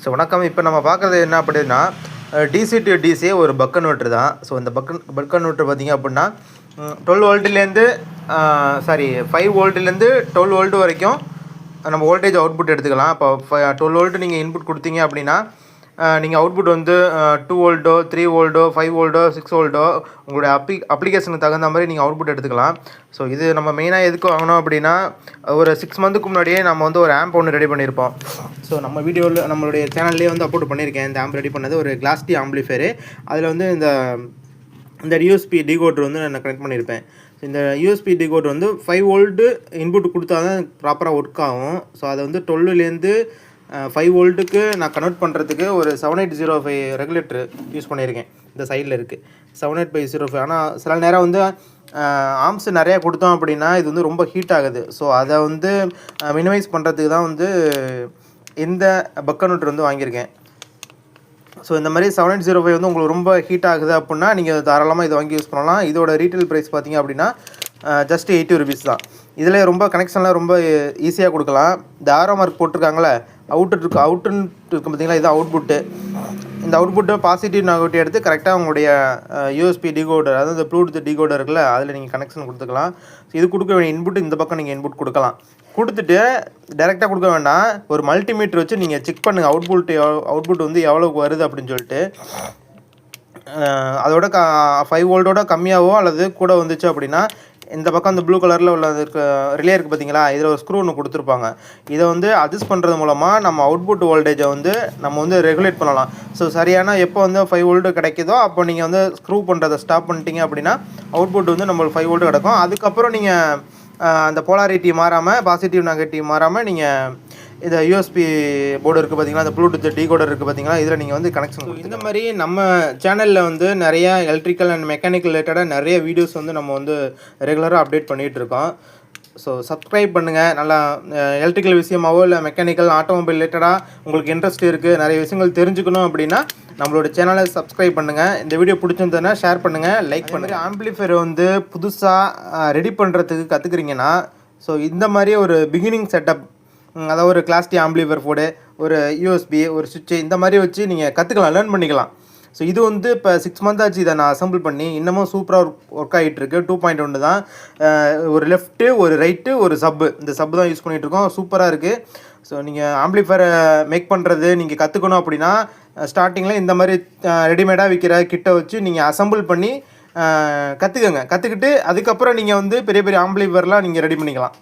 So வணக்கம். இப்போ நம்ம பார்க்குறது என்ன அப்படின்னா டிசி டு டிசி ஒரு பக் கன்வெர்ட்டர் தான். ஸோ இந்த பக் கன்வெர்ட்டர் பார்த்திங்க அப்படின்னா 12 வோல்ட்லேருந்து 5 வோல்ட்லேருந்து 12 வோல்ட் வரைக்கும் நம்ம வோல்டேஜ் அவுட்புட் எடுத்துக்கலாம். இப்போ 12 வோல்ட் நீங்கள் இன்புட் கொடுத்தீங்க அப்படின்னா நீங்கள் அவுட்புட் வந்து 2 வோல்ட்டோ 3 வோல்ட்டோ 5 வோல்ட்டோ 6 வோல்ட்டோ உங்களுடைய அப்ளிகேஷனுக்கு தகுந்த மாதிரி நீங்கள் அவுட்புட் எடுத்துக்கலாம். ஸோ இது நம்ம மெயினாக எதுக்கு வாங்கினோம் அப்படின்னா ஒரு 6 மந்த்துக்கு முன்னாடியே நம்ம வந்து ஒரு ஆம்ப் ஒன்று ரெடி பண்ணியிருப்போம். ஸோ நம்ம வீடியோவில் நம்மளுடைய சேனல்லேயே வந்து அப்லோட் பண்ணியிருக்கேன். இந்த ஆம்ப் ரெடி பண்ணது ஒரு கிளாஸ் டி ஆம்பிளிஃபையரு. அதில் வந்து இந்த யூஎஸ்பி டிகோடர் வந்து நான் கனெக்ட் பண்ணியிருப்பேன். இந்த யூஎஸ்பி டிகோடர் வந்து 5 வோல்ட்டு இன்புட் கொடுத்தா தான் ப்ராப்பராக ஒர்க் ஆகும். ஸோ அதை வந்து 12லேருந்து 5 வோல்ட்டுக்கு நான் கன்வெர்ட் பண்ணுறதுக்கு ஒரு 7805 ரெகுலேட்டர் யூஸ் பண்ணியிருக்கேன். இந்த சைடில் இருக்குது 7805. ஆனால் சில நேரம் வந்து ஆம்ஸ் நிறையா கொடுத்தோம் அப்படின்னா இது வந்து ரொம்ப ஹீட் ஆகுது. ஸோ அதை வந்து மினிமைஸ் பண்ணுறதுக்கு தான் வந்து இந்த பக் கன்வெர்ட்டர் வந்து வாங்கியிருக்கேன். ஸோ இந்த மாதிரி 7805 வந்து உங்களுக்கு ரொம்ப ஹீட் ஆகுது அப்படின்னா நீங்கள் தாராளமாக இதை வாங்கி யூஸ் பண்ணலாம். இதோட ரீட்டைல் ப்ரைஸ் பார்த்திங்க அப்படின்னா ஜஸ்ட் 80 ருபீஸ் தான். இதில் ரொம்ப கனெக்ஷன்லாம் ரொம்ப ஈஸியாக கொடுக்கலாம். இந்த ஆரோ மார்க் போட்டிருக்காங்களே அவுட்டுன்னு இருக்குது பார்த்தீங்களா, இது அவுட்புட்டு. இந்த அவுட்புட்டு பாசிட்டிவ் நெகட்டிவ் எடுத்து கரெக்டாக உங்களுடைய யூஎஸ்பி டிகோடர், அதாவது இந்த ப்ளூடூத் டிகோடர் இருக்குல்ல, அதில் நீங்கள் கனெக்ஷன் கொடுத்துக்கலாம். ஸோ இது கொடுக்க வேண்டிய இன்புட் இந்த பக்கம் நீங்கள் இன்புட் கொடுக்கலாம். கொடுத்துட்டு டைரெக்டாக கொடுக்க வேண்டாம், ஒரு மல்டிமீட்டர் வச்சு நீங்கள் செக் பண்ணுங்கள் அவுட்புட் வந்து எவ்வளோக்கு வருது அப்படின்னு சொல்லிட்டு. அதோட 5 வோல்ட்டோட கம்மியாகவோ அல்லது கூட வந்துச்சு அப்படின்னா இந்த பக்கம் அந்த ப்ளூ கலரில் உள்ள ரிலே இருக்குது பார்த்தீங்களா, இதில் ஒரு ஸ்க்ரூ ஒன்று கொடுத்துருப்பாங்க. இதை வந்து அட்ஜஸ்ட் பண்ணுறது மூலமாக நம்ம அவுட்புட் வோல்டேஜை வந்து நம்ம வந்து ரெகுலேட் பண்ணலாம். ஸோ சரியான எப்போ வந்து 5 வோல்ட்டு கிடைக்குதோ அப்போ நீங்கள் வந்து ஸ்க்ரூ பண்ணுறதை ஸ்டாப் பண்ணிட்டீங்க அப்படின்னா அவுட்புட் வந்து நம்மளுக்கு 5 வோல்ட்டு கிடைக்கும். அதுக்கப்புறம் நீங்கள் அந்த போலாரிட்டி மாறாமல், பாசிட்டிவ் நெகட்டிவ் மாறாமல் நீங்கள் இந்த யூஎஸ்பி போர்டு இருக்குது பார்த்தீங்களா, அந்த ப்ளூடூத் டிகோடர் இருக்குது பார்த்தீங்களா, இதில் நீங்கள் வந்து கனெக்ஷன். இந்த மாதிரி நம்ம சேனலில் வந்து நிறையா எலக்ட்ரிக்கல் அண்ட் மெக்கானிக்கல் ரிலேட்டடாக நிறைய வீடியோஸ் வந்து நம்ம வந்து ரெகுலராக அப்டேட் பண்ணிகிட்டு இருக்கோம். ஸோ சப்ஸ்கிரைப் பண்ணுங்கள். நல்லா எலக்ட்ரிக்கல் விஷயமாவோ இல்லை மெக்கானிக்கல் ஆட்டோமொபைல் ரிலேட்டடாக உங்களுக்கு இன்ட்ரெஸ்ட் இருக்குது, நிறைய விஷயங்கள் தெரிஞ்சுக்கணும் அப்படின்னா நம்மளோட சேனலை சப்ஸ்கிரைப் பண்ணுங்கள். இந்த வீடியோ பிடிச்சிருந்ததுன்னா ஷேர் பண்ணுங்கள், லைக் பண்ணுங்கள். ஆம்பிளிஃபையர் வந்து புதுசாக ரெடி பண்ணுறதுக்கு கற்றுக்குறீங்கன்னா ஸோ இந்த மாதிரி ஒரு பிகினிங் செட்டப், அதாவது ஒரு கிளாஸ் டி ஆம்பிளிஃபையர் போர்டு, ஒரு யூஎஸ்பி, ஒரு சுவிட்சு, இந்த மாதிரி வச்சு நீங்கள் கற்றுக்கலாம், லேர்ன் பண்ணிக்கலாம். ஸோ இது வந்து இப்போ 6 மந்த் ஆச்சு இதை நான் அசம்பிள் பண்ணி, இன்னமும் சூப்பராக ஒர்க் ஆகிட்டுருக்கு. 2.1 தான், ஒரு லெஃப்ட்டு ஒரு ரைட்டு ஒரு சப்பு, இந்த சப்பு தான் யூஸ் பண்ணிகிட்ருக்கோம். சூப்பராக இருக்குது. ஸோ நீங்கள் ஆம்பிளிஃபையரை மேக் பண்ணுறது நீங்கள் கற்றுக்கணும் அப்படின்னா ஸ்டார்டிங்கில் இந்த மாதிரி ரெடிமேடாக விற்கிற கிட்ட வச்சு நீங்கள் அசம்பிள் பண்ணி கற்றுக்கங்க. கற்றுக்கிட்டு அதுக்கப்புறம் நீங்கள் வந்து பெரிய பெரிய ஆம்பிளிஃபையர்லாம் நீங்கள் ரெடி பண்ணிக்கலாம்.